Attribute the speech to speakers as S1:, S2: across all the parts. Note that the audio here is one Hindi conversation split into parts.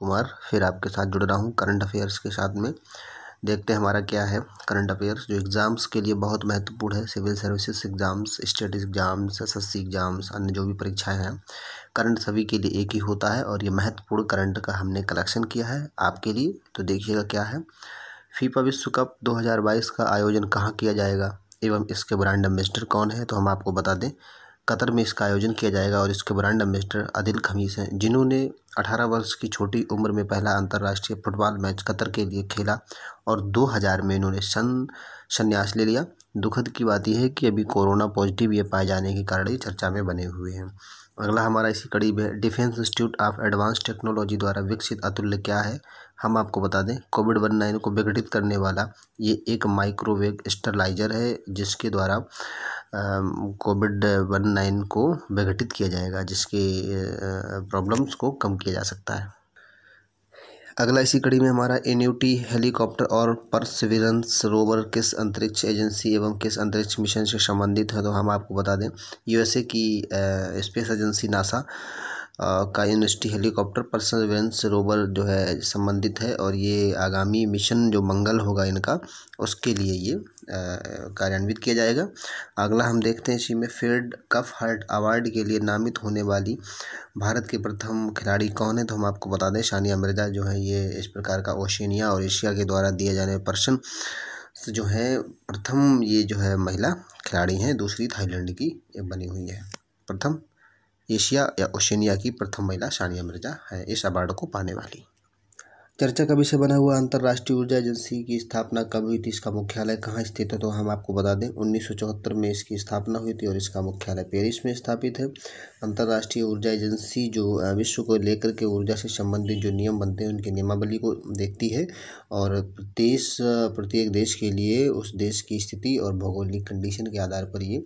S1: कुमार फिर आपके साथ जुड़ रहा हूँ करंट अफेयर्स के साथ में। देखते हैं हमारा क्या है करंट अफेयर्स, जो एग्ज़ाम्स के लिए बहुत महत्वपूर्ण है। Civil services exams, state exams, SSC exams, अन्य जो भी परीक्षाएं हैं, करंट सभी के लिए एक ही होता है और ये महत्वपूर्ण करंट का हमने कलेक्शन किया है आपके लिए। तो देखिएगा क्या है। फीफा विश्व कप 2022 का आयोजन कहाँ किया जाएगा एवं इसके ब्रांड एम्बेसडर कौन है, तो हम आपको बता दें कतर में इसका आयोजन किया जाएगा और इसके ब्रांड एम्बेसडर आदिल खमीस हैं, जिन्होंने 18 वर्ष की छोटी उम्र में पहला अंतर्राष्ट्रीय फुटबॉल मैच कतर के लिए खेला और 2000 में इन्होंने संन्यास ले लिया। दुखद की बात यह है कि अभी कोरोना पॉजिटिव ये पाए जाने के कारण ये चर्चा में बने हुए हैं। अगला हमारा इसी कड़ी में defence institute of advance technology द्वारा विकसित अतुल्य क्या है, हम आपको बता दें कोविड-19 को विघटित करने वाला ये एक माइक्रोवेव स्टेरलाइजर है, जिसके द्वारा कोविड-19 को विघटित किया जाएगा, जिसके प्रॉब्लम्स को कम किया जा सकता है। अगला इसी कड़ी में हमारा एनयूटी हेलीकॉप्टर और परसिवरेंस रोवर किस अंतरिक्ष एजेंसी एवं किस अंतरिक्ष मिशन से संबंधित है, तो हम आपको बता दें यूएसए की स्पेस एजेंसी नासा का एनयूटी हेलीकॉप्टर परसिवरेंस रोवर जो है संबंधित है और ये आगामी मिशन जो मंगल होगा इनका, उसके लिए ये कार्यान्वित किया जाएगा। अगला हम देखते हैं इसी में फील्ड कप हार्ट अवार्ड के लिए नामित होने वाली भारत के प्रथम खिलाड़ी कौन है, तो हम आपको बता दें सानिया मिर्ज़ा जो है ये इस प्रकार का ओशिनिया और एशिया के द्वारा दिए जाने पर्सन जो है प्रथम ये जो है महिला खिलाड़ी हैं। दूसरी थाईलैंड की बनी हुई है। प्रथम एशिया या ओशिनिया की प्रथम महिला सानिया मिर्ज़ा है इस अवार्ड को पाने वाली। चर्चा का विषय बना हुआ अंतर्राष्ट्रीय ऊर्जा एजेंसी की स्थापना कब हुई थी, इसका मुख्यालय कहाँ स्थित है, तो हम आपको बता दें 1974 में इसकी स्थापना हुई थी और इसका मुख्यालय पेरिस में स्थापित है। अंतर्राष्ट्रीय ऊर्जा एजेंसी जो विश्व को लेकर के ऊर्जा से संबंधित जो नियम बनते हैं उनकी नियमावली को देखती है और प्रत्येक देश के लिए उस देश की स्थिति और भौगोलिक कंडीशन के आधार पर ये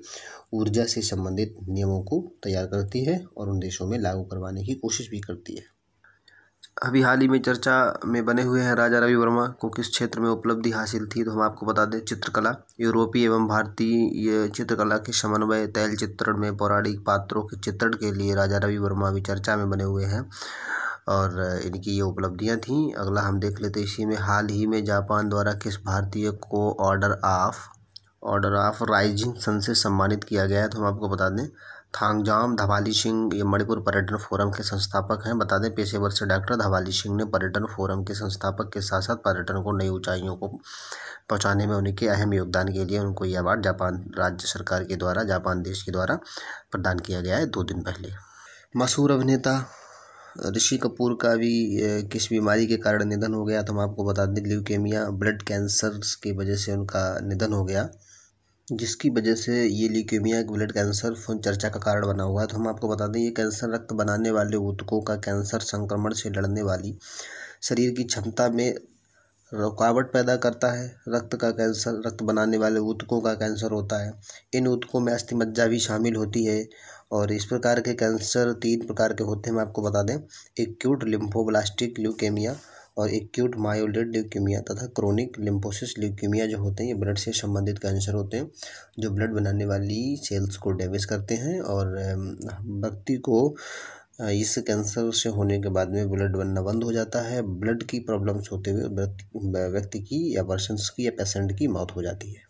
S1: ऊर्जा से संबंधित नियमों को तैयार करती है और उन देशों में लागू करवाने की कोशिश भी करती है। अभी हाल ही में चर्चा में बने हुए हैं राजा रवि वर्मा को किस क्षेत्र में उपलब्धि हासिल थी, तो हम आपको बता दें चित्रकला। यूरोपीय एवं भारतीय चित्रकला के समन्वय, तैल चित्रण में पौराणिक पात्रों के चित्रण के लिए राजा रवि वर्मा भी चर्चा में बने हुए हैं और इनकी ये उपलब्धियां थीं। अगला हम देख लेते हैं इसी में हाल ही में जापान द्वारा किस भारतीय को ऑर्डर ऑफ राइजिंग सन से सम्मानित किया गया है, तो हम आपको बता दें थांगजाम धवाली सिंह, ये मणिपुर पर्यटन फोरम के संस्थापक हैं। बता दें पेशेवर से डॉक्टर धवाली सिंह ने पर्यटन फोरम के संस्थापक के साथ साथ पर्यटन को नई ऊंचाइयों को पहुंचाने में उनके अहम योगदान के लिए उनको ये अवार्ड जापान राज्य सरकार के द्वारा, जापान देश के द्वारा प्रदान किया गया है 2 दिन पहले। मशहूर अभिनेता ऋषि कपूर का भी किस बीमारी के कारण निधन हो गया, तो हम आपको बता दें ल्यूकेमिया ब्लड कैंसर की वजह से उनका निधन हो गया, जिसकी वजह से ये ल्यूकेमिया ब्लड कैंसर चर्चा का कारण बना हुआ है। तो हम आपको बता दें ये कैंसर रक्त बनाने वाले ऊतकों का कैंसर संक्रमण से लड़ने वाली शरीर की क्षमता में रुकावट पैदा करता है। रक्त का कैंसर रक्त बनाने वाले ऊतकों का कैंसर होता है। इन ऊतकों में अस्थिमज्जा भी शामिल होती है और इस प्रकार के कैंसर 3 प्रकार के होते हैं। मैं आपको बता दें एक्यूट लिम्फोब्लास्टिक ल्यूकेमिया और एक्यूट मायोलिड ल्यूकेमिया तथा क्रोनिक लिम्फोसिस ल्यूकेमिया जो होते हैं ये ब्लड से संबंधित कैंसर होते हैं जो ब्लड बनाने वाली सेल्स को डैमेज करते हैं और व्यक्ति को इस कैंसर से होने के बाद में ब्लड बनना बंद हो जाता है। ब्लड की प्रॉब्लम्स होते हुए व्यक्ति की या पर्सन्स की या पेशेंट की मौत हो जाती है।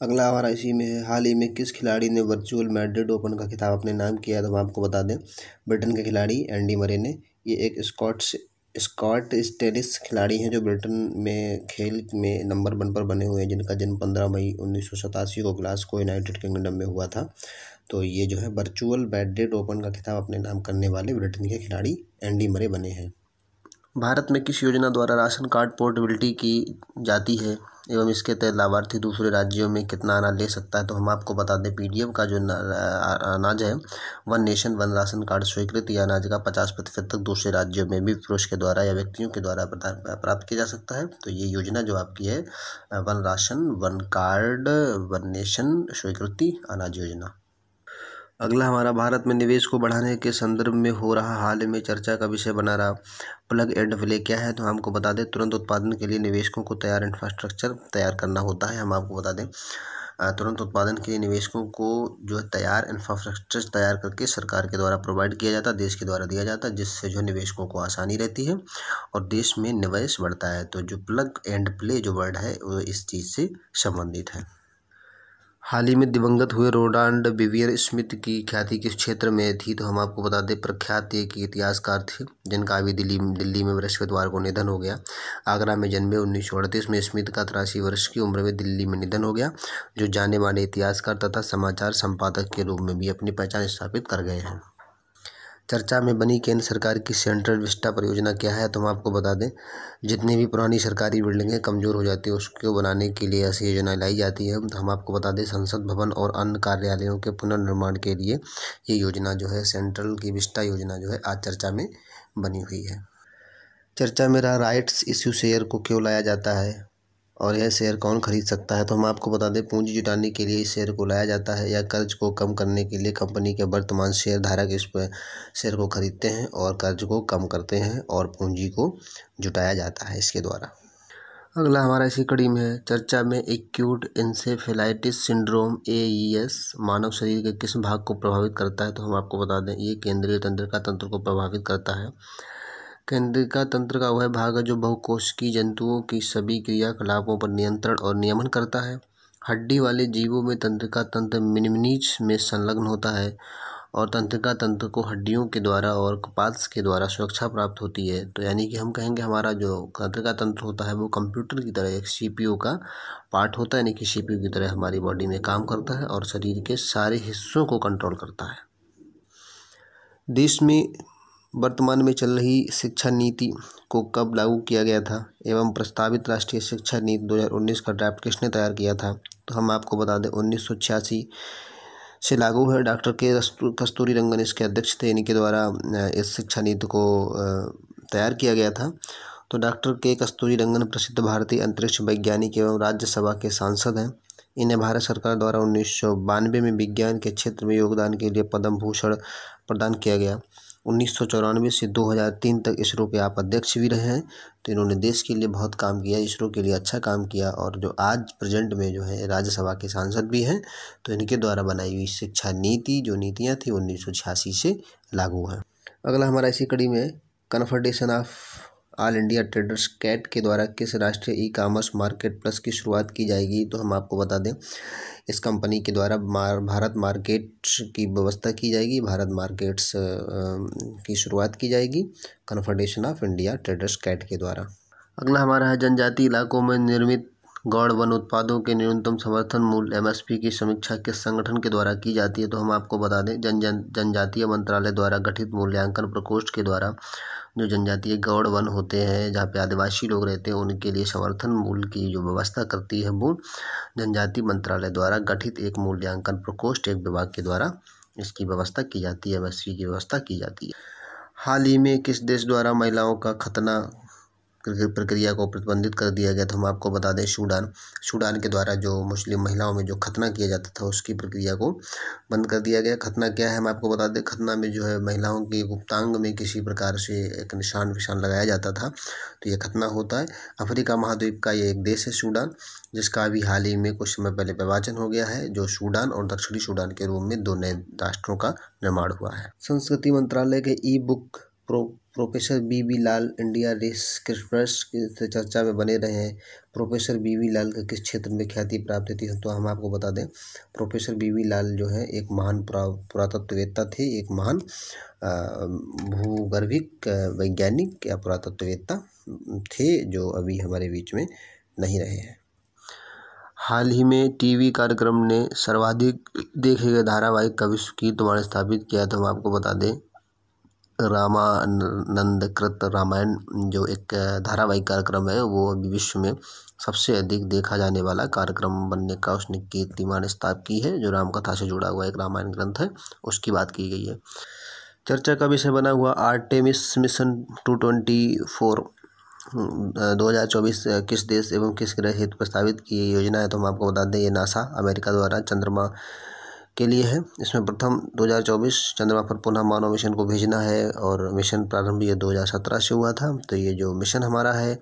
S1: अगला हमारा इसी में है हाल ही में किस खिलाड़ी ने वर्चुअल मैड्रिड ओपन का खिताब अपने नाम किया, तो हम आपको बता दें ब्रिटेन के खिलाड़ी एंडी मरे ने। ये एक स्कॉटिश टेनिस खिलाड़ी हैं जो ब्रिटेन में खेल में नंबर 1 पर बने हुए हैं, जिनका जन्म 15 मई 1987 को ग्लासगो यूनाइटेड किंगडम में हुआ था। तो ये जो है वर्चुअल मैड्रिड ओपन का खिताब अपने नाम करने वाले ब्रिटेन के खिलाड़ी एंडी मरे बने हैं। भारत में किस योजना द्वारा राशन कार्ड पोर्टेबिलिटी की जाती है एवं इसके तहत लाभार्थी दूसरे राज्यों में कितना अनाज ले सकता है, तो हम आपको बता दें पीडीएम का जो अनाज है one nation one ration card स्वीकृत या अनाज का 50% तक दूसरे राज्यों में भी पुरुष के द्वारा या व्यक्तियों के द्वारा प्राप्त किया जा सकता है। तो ये योजना जो आपकी है one ration one card one nation स्वीकृति अनाज योजना। अगला हमारा भारत में निवेश को बढ़ाने के संदर्भ में हो रहा हाल में चर्चा का विषय बना रहा प्लग एंड प्ले क्या है, तो हमको बता दें तुरंत उत्पादन के लिए निवेशकों को तैयार इंफ्रास्ट्रक्चर तैयार करना होता है। हम आपको बता दें तुरंत उत्पादन के लिए निवेशकों को जो है तैयार इंफ्रास्ट्रक्चर तैयार करके सरकार के द्वारा प्रोवाइड किया जाता है, देश के द्वारा दिया जाता है, जिससे जो निवेशकों को आसानी रहती है और देश में निवेश बढ़ता है। तो जो प्लग एंड प्ले जो वर्ड है वो इस चीज़ से संबंधित है। हाल ही में दिवंगत हुए रोनाल्ड विवियर स्मिथ की ख्याति किस क्षेत्र में थी? तो हम आपको बता दें प्रख्यात एक इतिहासकार थे जिनका अभी दिल्ली में बृहस्पतिवार को निधन हो गया। आगरा में जन्मे 1938 में स्मिथ का 83 वर्ष की उम्र में दिल्ली में निधन हो गया, जो जाने माने इतिहासकार तथा समाचार संपादक के रूप में भी अपनी पहचान स्थापित कर गए हैं। चर्चा में बनी केंद्र सरकार की सेंट्रल विस्टा परियोजना क्या है? तो हम आपको बता दें जितनी भी पुरानी सरकारी बिल्डिंगें कमज़ोर हो जाती है उसको बनाने के लिए ऐसी योजना लाई जाती है। तो हम आपको बता दें संसद भवन और अन्य कार्यालयों के पुनर्निर्माण के लिए ये योजना जो है सेंट्रल की विस्टा योजना जो है आज चर्चा में बनी हुई है। चर्चा में रहा राइट्स इश्यू शेयर को क्यों लाया जाता है और यह शेयर कौन खरीद सकता है? तो हम आपको बता दें पूंजी जुटाने के लिए इस शेयर को लाया जाता है या कर्ज को कम करने के लिए कंपनी के वर्तमान शेयर धारक इस शेयर को खरीदते हैं और कर्ज को कम करते हैं और पूंजी को जुटाया जाता है इसके द्वारा। अगला हमारा इसी कड़ी में है चर्चा में एक्यूट इंसेफेलाइटिस सिंड्रोम AES मानव शरीर के किस भाग को प्रभावित करता है? तो हम आपको बता दें ये केंद्रीय तंत्रिका तंत्र को प्रभावित करता है। केंद्रिका तंत्र का वह भाग है जो बहुकोशिकीय जंतुओं की सभी क्रियाकलापों पर नियंत्रण और नियमन करता है। हड्डी वाले जीवों में तंत्रिका तंत्र मिनमिनीज में संलग्न होता है और तंत्रिका तंत्र को हड्डियों के द्वारा और कपाल्स के द्वारा सुरक्षा प्राप्त होती है। तो यानी कि हम कहेंगे हमारा जो तंत्रिका तंत्र होता है वो कंप्यूटर की तरह एक CPU का पार्ट होता है, यानी कि CPU की तरह हमारी बॉडी में काम करता है और शरीर के सारे हिस्सों को कंट्रोल करता है। देश में वर्तमान में चल रही शिक्षा नीति को कब लागू किया गया था एवं प्रस्तावित राष्ट्रीय शिक्षा नीति 2019 का ड्राफ्ट किसने तैयार किया था? तो हम आपको बता दें 1986 से लागू है। डॉक्टर कस्तूरी रंगन इसके अध्यक्ष थे, इनके द्वारा इस शिक्षा नीति को तैयार किया गया था। तो डॉक्टर कस्तूरी रंगन प्रसिद्ध भारतीय अंतरिक्ष वैज्ञानिक एवं राज्यसभा के सांसद हैं। इन्हें भारत सरकार द्वारा 1992 में विज्ञान के क्षेत्र में योगदान के लिए पद्म भूषण प्रदान किया गया। 1994 से 2003 तक इसरो के आप अध्यक्ष भी रहे हैं। तो इन्होंने देश के लिए बहुत काम किया, इसरो के लिए अच्छा काम किया और जो आज प्रेजेंट में जो है राज्यसभा के सांसद भी हैं। तो इनके द्वारा बनाई हुई शिक्षा नीति जो नीतियाँ थी 1986 से लागू है। अगला हमारा इसी कड़ी में confederation of all India traders CAT के द्वारा किस राष्ट्रीय ई-कॉमर्स मार्केट प्लस की शुरुआत की जाएगी? तो हम आपको बता दें इस कंपनी के द्वारा भारत मार्केट्स की व्यवस्था की जाएगी, भारत मार्केट्स की शुरुआत की जाएगी confederation of India traders CAT के द्वारा। अगला हमारा है जनजातीय इलाकों में निर्मित गौड़ वन उत्पादों के न्यूनतम समर्थन मूल्य MSP की समीक्षा किस संगठन के द्वारा की जाती है? तो हम आपको बता दें जनजातीय मंत्रालय द्वारा गठित मूल्यांकन प्रकोष्ठ के द्वारा जो जनजातीय गौड़ वन होते हैं जहाँ पे आदिवासी लोग रहते हैं उनके लिए समर्थन मूल्य की जो व्यवस्था करती है वो जनजातीय मंत्रालय द्वारा गठित एक मूल्यांकन प्रकोष्ठ एक विभाग के द्वारा इसकी व्यवस्था की जाती है, MSP की व्यवस्था की जाती है। हाल ही में किस देश द्वारा महिलाओं का खतना प्रक्रिया को प्रतिबंधित कर दिया गया? तो हम आपको बता दें सूडान के द्वारा जो मुस्लिम महिलाओं में जो खतना किया जाता था उसकी प्रक्रिया को बंद कर दिया गया। खतना क्या है हम आपको बता दें, खतना में जो है महिलाओं के गुप्तांग में किसी प्रकार से एक निशान लगाया जाता था, तो ये खतना होता है। अफ्रीका महाद्वीप का ये एक देश है सूडान, जिसका अभी हाल ही में कुछ समय पहले विभाजन हो गया है, जो सूडान और दक्षिणी सूडान के रूप में दो नए राष्ट्रों का निर्माण हुआ है। संस्कृति मंत्रालय के ई-बुक प्रोफेसर BB लाल इंडिया रिसर्च की चर्चा में बने रहे हैं। प्रोफेसर BB लाल का किस क्षेत्र में ख्याति प्राप्त थी? तो हम आपको बता दें प्रोफेसर BB लाल जो है एक महान पुरातत्ववेत्ता थे, एक महान भूगर्भिक वैज्ञानिक या पुरातत्ववेत्ता थे जो अभी हमारे बीच में नहीं रहे हैं। हाल ही में TV कार्यक्रम ने सर्वाधिक देखे गए धारावाहिक का विश्व कीर्तिमान स्थापित किया। तो हम आपको बता दें रामानंदकृत रामायण जो एक धारावाहिक कार्यक्रम है वो अभी विश्व में सबसे अधिक देखा जाने वाला कार्यक्रम बनने का उसने कीर्तिमान स्थापित की है, जो रामकथा से जुड़ा हुआ एक रामायण ग्रंथ है उसकी बात की गई है। चर्चा का विषय बना हुआ आर्टेमिस मिशन 224 2024 किस देश एवं किस ग्रह हेतु प्रस्तावित की योजना है? तो हम आपको बता दें ये नासा अमेरिका द्वारा चंद्रमा के लिए है। इसमें प्रथम 2024 चंद्रमा पर पुनः मानव मिशन को भेजना है और मिशन प्रारंभ ये 2017 से हुआ था। तो ये जो मिशन हमारा है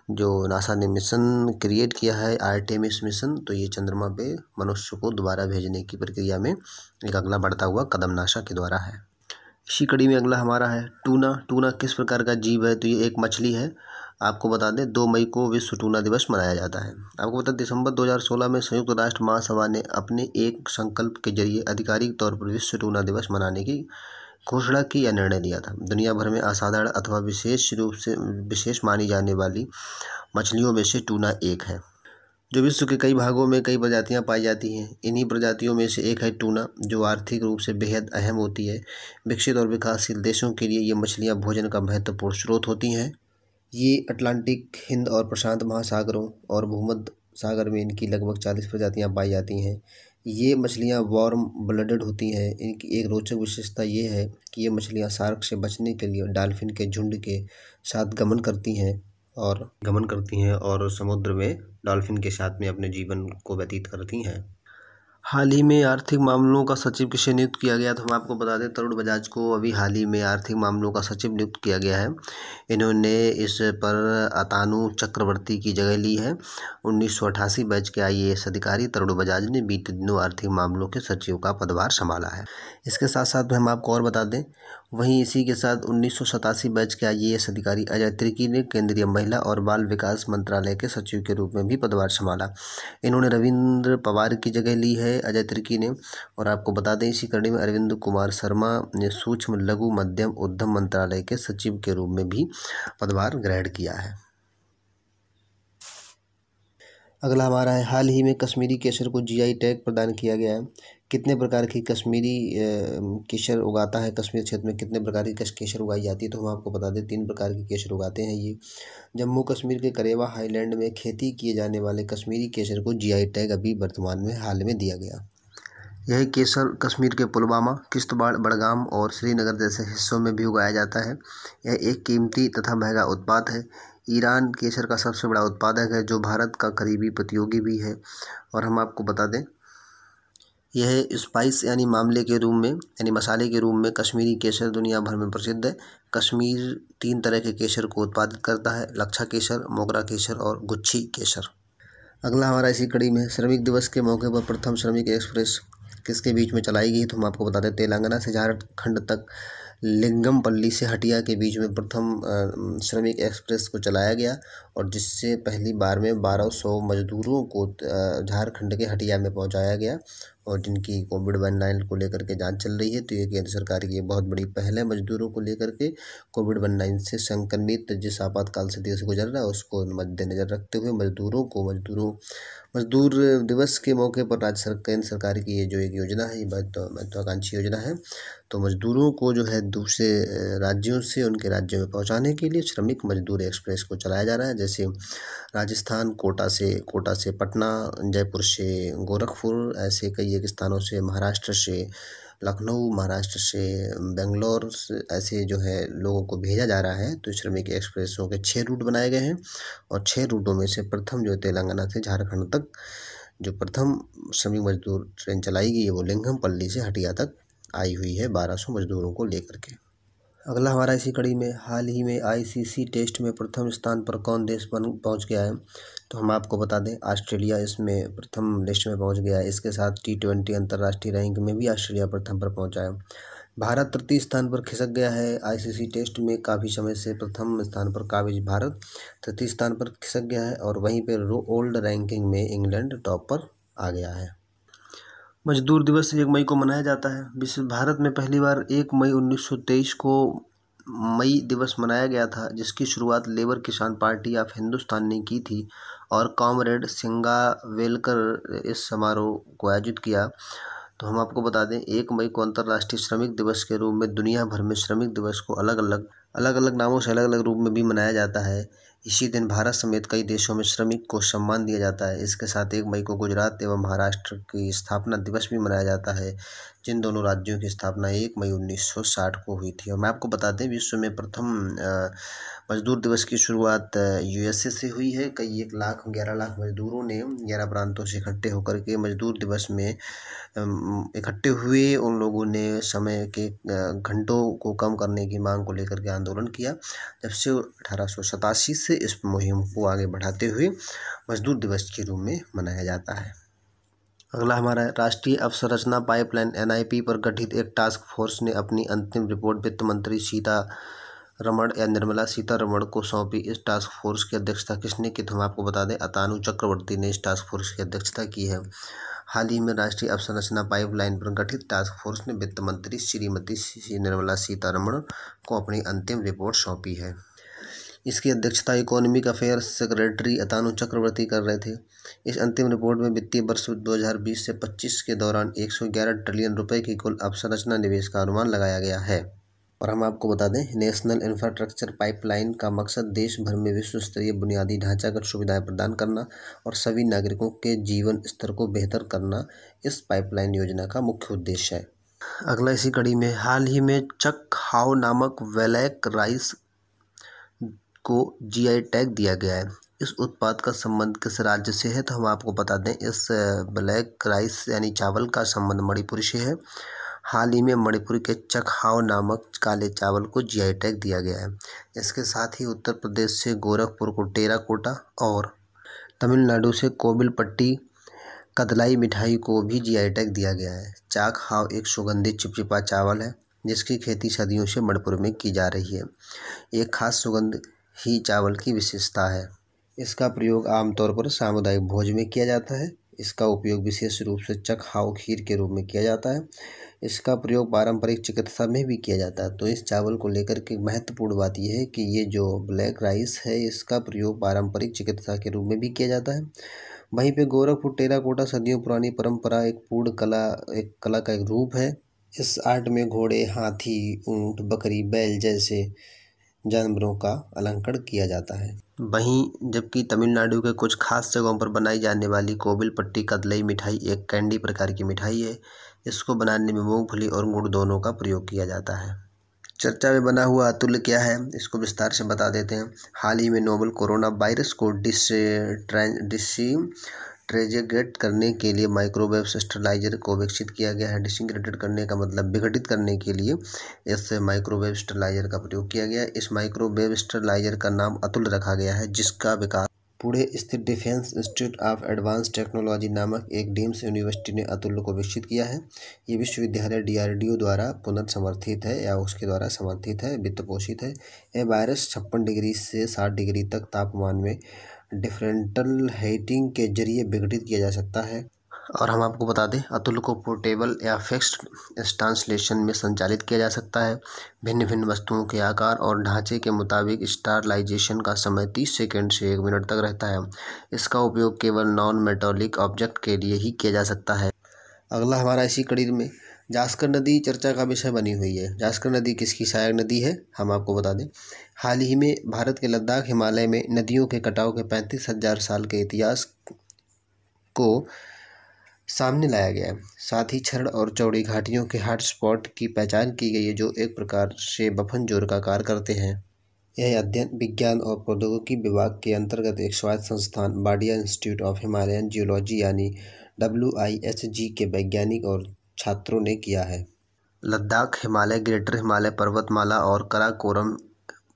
S1: जो नासा ने मिशन क्रिएट किया है आर्टेमिस मिशन, तो ये चंद्रमा पे मनुष्य को दोबारा भेजने की प्रक्रिया में एक अगला बढ़ता हुआ कदम नासा के द्वारा है। इसी कड़ी में अगला हमारा है टूना। टूना किस प्रकार का जीव है? तो ये एक मछली है। आपको बता दें 2 मई को विश्व टूना दिवस मनाया जाता है। आपको बता दें दिसंबर 2016 में संयुक्त राष्ट्र महासभा ने अपने एक संकल्प के जरिए आधिकारिक तौर पर विश्व टूना दिवस मनाने की घोषणा की या निर्णय लिया था। दुनिया भर में असाधारण अथवा विशेष रूप से विशेष मानी जाने वाली मछलियों में से टूना एक है, जो विश्व के कई भागों में कई प्रजातियां पाई जाती हैं। इन्हीं प्रजातियों में से एक है टूना, जो आर्थिक रूप से बेहद अहम होती है। विकसित और विकासशील देशों के लिए ये मछलियां भोजन का महत्वपूर्ण स्रोत होती हैं। ये अटलांटिक, हिंद और प्रशांत महासागरों और भूमध्य सागर में इनकी लगभग 40 प्रजातियां पाई जाती हैं। ये मछलियां वार्म ब्लडेड होती हैं। इनकी एक रोचक विशेषता ये है कि ये मछलियां शार्क से बचने के लिए डॉल्फिन के झुंड के साथ गमन करती हैं और समुद्र में डॉल्फिन के साथ में अपने जीवन को व्यतीत करती हैं। हाल ही में आर्थिक मामलों का सचिव किसे नियुक्त किया गया? तो हम आपको बता दें तरुण बजाज को अभी हाल ही में आर्थिक मामलों का सचिव नियुक्त किया गया है। इन्होंने इस पर अतानु चक्रवर्ती की जगह ली है। 1988 बैच के IAS अधिकारी तरुण बजाज ने बीते दिनों आर्थिक मामलों के सचिव का पदभार संभाला है। इसके साथ साथ में हम आपको और बता दें, वहीं इसी के साथ 1987 बैच के IAS अधिकारी अजय तिर्की ने केंद्रीय महिला और बाल विकास मंत्रालय के सचिव के रूप में भी पदभार संभाला। इन्होंने रविंद्र पवार की जगह ली है अजय तिर्की ने। और आपको बता दें इसी कड़ी में अरविंद कुमार शर्मा ने सूक्ष्म लघु मध्यम उद्यम मंत्रालय के सचिव के रूप में भी पदभार ग्रहण किया है। अगला हमारा है हाल ही में कश्मीरी केसर को GI टैग प्रदान किया गया है। कितने प्रकार की कश्मीरी केसर उगाता है? कश्मीर क्षेत्र में कितने प्रकार की केसर उगाई जाती है? तो हम आपको बता दें 3 प्रकार की केसर उगाते हैं ये। जम्मू कश्मीर के करेवा हाईलैंड में खेती किए जाने वाले कश्मीरी केसर को GI टैग अभी वर्तमान में हाल में दिया गया। यह केसर कश्मीर के पुलवामा, किश्तवाड़, बड़गाम और श्रीनगर जैसे हिस्सों में भी उगाया जाता है। यह एक कीमती तथा महंगा उत्पाद है। ईरान केसर का सबसे बड़ा उत्पादक है, जो भारत का करीबी प्रतियोगी भी है। और हम आपको बता दें यह स्पाइस यानी मसाले के रूप में कश्मीरी केसर दुनिया भर में प्रसिद्ध है। कश्मीर 3 तरह के केसर को उत्पादित करता है: लच्छा केसर, मोगरा केसर और गुच्छी केसर। अगला हमारा इसी कड़ी में श्रमिक दिवस के मौके पर प्रथम श्रमिक एक्सप्रेस किसके बीच में चलाई गई? तो हम आपको बता दें तेलंगाना से झारखंड तक लिंगमपल्ली से हटिया के बीच में प्रथम श्रमिक एक्सप्रेस को चलाया गया, और जिससे पहली बार में 1200 मजदूरों को झारखंड के हटिया में पहुंचाया गया, और जिनकी कोविड-19 को लेकर के जांच चल रही है। तो ये केंद्र सरकार की एक बहुत बड़ी पहल है मजदूरों को लेकर के। कोविड-19 से संक्रमित जिस आपातकाल से देश गुजर रहा है उसको मद्देनजर रखते हुए मजदूर दिवस के मौके पर केंद्र सरकार की ये जो एक योजना है, ये महत्वाकांक्षी योजना है। तो मजदूरों को जो है दूसरे राज्यों से उनके राज्यों में पहुंचाने के लिए श्रमिक मजदूर एक्सप्रेस को चलाया जा रहा है। जैसे राजस्थान कोटा से पटना, जयपुर से गोरखपुर, ऐसे कई एक स्थानों से, महाराष्ट्र से लखनऊ, महाराष्ट्र से बेंगलोर, ऐसे जो है लोगों को भेजा जा रहा है। तो श्रमिक एक्सप्रेसों के 6 रूट बनाए गए हैं, और 6 रूटों में से प्रथम जो तेलंगाना से झारखंड तक जो प्रथम श्रमिक मजदूर ट्रेन चलाई गई है वो लिंगमपल्ली से हटिया तक आई हुई है 1200 मजदूरों को लेकर के। अगला हमारा इसी कड़ी में हाल ही में ICC टेस्ट में प्रथम स्थान पर कौन देश पहुंच गया है? तो हम आपको बता दें ऑस्ट्रेलिया इसमें प्रथम लिस्ट में पहुंच गया है। इसके साथ T20 अंतर्राष्ट्रीय रैंक में भी ऑस्ट्रेलिया प्रथम पर पहुंचा है। भारत तृतीय स्थान पर खिसक गया है। ICC टेस्ट में काफ़ी समय से प्रथम स्थान पर काबिज भारत तृतीय स्थान पर खिसक गया है, और वहीं पर ओल्ड रैंकिंग में इंग्लैंड टॉप पर आ गया है। मजदूर दिवस 1 मई को मनाया जाता है। भारत में पहली बार 1 मई 1923 को मई दिवस मनाया गया था, जिसकी शुरुआत लेबर किसान पार्टी ऑफ हिंदुस्तान ने की थी, और कॉमरेड सिंगावेलकर इस समारोह को आयोजित किया। तो हम आपको बता दें 1 मई को अंतर्राष्ट्रीय श्रमिक दिवस के रूप में दुनिया भर में श्रमिक दिवस को अलग अलग नामों से अलग अलग रूप में भी मनाया जाता है। इसी दिन भारत समेत कई देशों में श्रमिक को सम्मान दिया जाता है। इसके साथ 1 मई को गुजरात एवं महाराष्ट्र की स्थापना दिवस भी मनाया जाता है। जिन दोनों राज्यों की स्थापना 1 मई 1960 को हुई थी। और मैं आपको बता दें, विश्व में प्रथम मजदूर दिवस की शुरुआत यूएसए से हुई है। कई 11 लाख मजदूरों ने 11 प्रांतों से इकट्ठे होकर के मजदूर दिवस में इकट्ठे हुए। उन लोगों ने समय के घंटों को कम करने की मांग को लेकर के आंदोलन किया। जब से 1887 से इस मुहिम को आगे बढ़ाते हुए मजदूर दिवस के रूप में मनाया जाता है। अगला हमारा राष्ट्रीय अवसंरचना पाइपलाइन NIP पर गठित एक टास्क फोर्स ने अपनी अंतिम रिपोर्ट वित्त मंत्री निर्मला सीतारमण को सौंपी। इस टास्क फोर्स की अध्यक्षता किसने की, तो हम आपको बता दें अतानु चक्रवर्ती ने इस टास्क फोर्स की अध्यक्षता की है। हाल ही में राष्ट्रीय अवसंरचना पाइपलाइन पर गठित टास्क फोर्स ने वित्त मंत्री श्रीमती निर्मला सीतारमण को अपनी अंतिम रिपोर्ट सौंपी है। इसकी अध्यक्षता इकोनॉमिक अफेयर्स सेक्रेटरी अतानु चक्रवर्ती कर रहे थे। इस अंतिम रिपोर्ट में वित्तीय वर्ष 2020 से 25 के दौरान 111 ट्रिलियन रुपए की कुल अवसंरचना निवेश का अनुमान लगाया गया है। और हम आपको बता दें, नेशनल इंफ्रास्ट्रक्चर पाइपलाइन का मकसद देश भर में विश्व स्तरीय बुनियादी ढांचागत सुविधाएं प्रदान करना और सभी नागरिकों के जीवन स्तर को बेहतर करना इस पाइपलाइन योजना का मुख्य उद्देश्य है। अगला इसी कड़ी में, हाल ही में चक हाव नामक ब्लैक राइस को GI टैग दिया गया है। इस उत्पाद का संबंध किस राज्य से है, तो हम आपको बता दें इस ब्लैक राइस यानी चावल का संबंध मणिपुर से है। हाल ही में मणिपुर के चक हाव नामक काले चावल को GI टैग दिया गया है। इसके साथ ही उत्तर प्रदेश से गोरखपुर को टेराकोटा और तमिलनाडु से कोविलपट्टी कदलाई मिठाई को भी GI टैग दिया गया है। चाक हाव एक सुगंधित चिपचिपा चावल है जिसकी खेती सदियों से मणिपुर में की जा रही है। एक खास सुगंध ही चावल की विशेषता है। इसका प्रयोग आमतौर पर सामुदायिक भोज में किया जाता है। इसका उपयोग विशेष रूप से चक हाव खीर के रूप में किया जाता है। इसका प्रयोग पारंपरिक चिकित्सा में भी किया जाता है। तो इस चावल को लेकर के महत्वपूर्ण बात यह है कि ये जो ब्लैक राइस है इसका प्रयोग पारंपरिक चिकित्सा के रूप में भी किया जाता है। वहीं पे गोरखपुर टेराकोटा सदियों पुरानी परंपरा एक कला का एक रूप है। इस आर्ट में घोड़े, हाथी, ऊंट, बकरी, बैल जैसे जानवरों का अलंकरण किया जाता है। वहीं जबकि तमिलनाडु के कुछ खास जगहों पर बनाई जाने वाली कोविलपट्टी कदलई मिठाई एक कैंडी प्रकार की मिठाई है। इसको बनाने में मूंगफली और गुड़ दोनों का प्रयोग किया जाता है। चर्चा में बना हुआ अतुल्य क्या है, इसको विस्तार से बता देते हैं। हाल ही में नोवल कोरोना वायरस को डिसइंटीग्रेट करने के लिए माइक्रोवेव स्टेरिलाइजर को विकसित किया गया है। डिसइंटीग्रेट करने का मतलब विघटित करने के लिए इस माइक्रोवेव स्टेरिलाइजर का प्रयोग किया गया है। इस माइक्रोवेव स्टेरिलाइजर का नाम अतुल्य रखा गया है, जिसका विकास पुणे स्थित defence institute of advance technology नामक एक डीम्ड यूनिवर्सिटी ने अतुल्य को विकसित किया है। ये विश्वविद्यालय DRDO द्वारा पुनर्समर्थित है या उसके द्वारा समर्थित है, वित्त पोषित है। यह वायरस 56 डिग्री से 60 डिग्री तक तापमान में डिफरेंटल हीटिंग के जरिए विघटित किया जा सकता है। और हम आपको बता दें, अतुल्य को पोर्टेबल या फिक्स्ड ट्रांसलेशन में संचालित किया जा सकता है। भिन्न भिन्न वस्तुओं के आकार और ढांचे के मुताबिक स्टरलाइजेशन का समय 30 सेकंड से 1 मिनट तक रहता है। इसका उपयोग केवल नॉन मेटालिक ऑब्जेक्ट के लिए ही किया जा सकता है। अगला हमारा इसी कड़ी में जास्कर नदी चर्चा का विषय बनी हुई है। जास्कर नदी किसकी सहायक नदी है, हम आपको बता दें। हाल ही में भारत के लद्दाख हिमालय में नदियों के कटाव के 35,000 साल के इतिहास को सामने लाया गया है। साथ ही क्षरण और चौड़ी घाटियों के हॉटस्पॉट की पहचान की गई है जो एक प्रकार से बफन जोर का कार्य करते हैं। यह अध्ययन विज्ञान और प्रौद्योगिकी विभाग के अंतर्गत एक स्वायत्त संस्थान Wadia institute of Himalayan geology यानी WIHG के वैज्ञानिक और छात्रों ने किया है। लद्दाख हिमालय ग्रेटर हिमालय पर्वतमाला और कराकोरम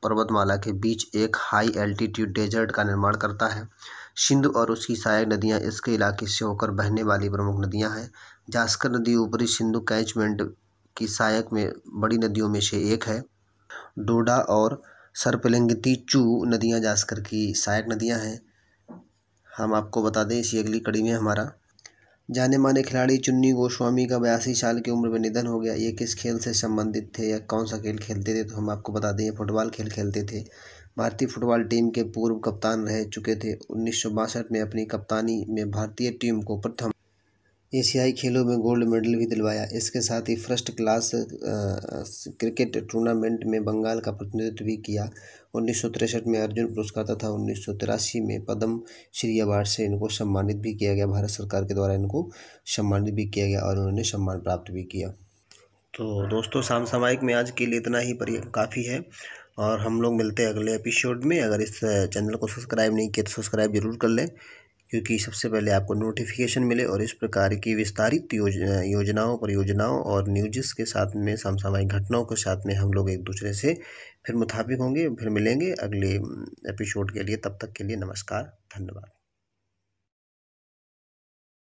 S1: पर्वतमाला के बीच एक हाई एल्टीट्यूड डेजर्ट का निर्माण करता है। सिंधु और उसकी सहायक नदियां इसके इलाके से होकर बहने वाली प्रमुख नदियां हैं। जास्कर नदी ऊपरी सिंधु कैचमेंट की सहायक में बड़ी नदियों में से एक है। डोडा और सरपेंगतीचू नदियां जास्कर की सहायक नदियां हैं। हम आपको बता दें, इसी अगली कड़ी में हमारा जाने माने खिलाड़ी चुन्नी गोस्वामी का 82 साल की उम्र में निधन हो गया। ये किस खेल से संबंधित थे या कौन सा खेल खेलते थे, तो हम आपको बता दें ये फुटबॉल खेल खेलते थे। भारतीय फुटबॉल टीम के पूर्व कप्तान रह चुके थे। 1962 में अपनी कप्तानी में भारतीय टीम को प्रथम एशियाई खेलों में गोल्ड मेडल भी दिलवाया। इसके साथ ही फर्स्ट क्लास क्रिकेट टूर्नामेंट में बंगाल का प्रतिनिधित्व भी किया। 1963 में अर्जुन पुरस्कार तथा 1983 में पद्म श्री अवार्ड से इनको सम्मानित भी किया गया। भारत सरकार के द्वारा इनको सम्मानित भी किया गया और उन्होंने सम्मान प्राप्त भी किया। तो दोस्तों, समसामयिक में आज के लिए इतना ही काफ़ी है, और हम लोग मिलते हैं अगले एपिसोड में। अगर इस चैनल को सब्सक्राइब नहीं किया तो सब्सक्राइब जरूर कर लें, क्योंकि सबसे पहले आपको नोटिफिकेशन मिले और इस प्रकार की विस्तारित योजनाओं, परियोजनाओं और न्यूज़ के साथ में, समसामयिक घटनाओं के साथ में हम लोग एक दूसरे से फिर मुताबिक होंगे, फिर मिलेंगे अगले एपिसोड के लिए। तब तक के लिए नमस्कार, धन्यवाद।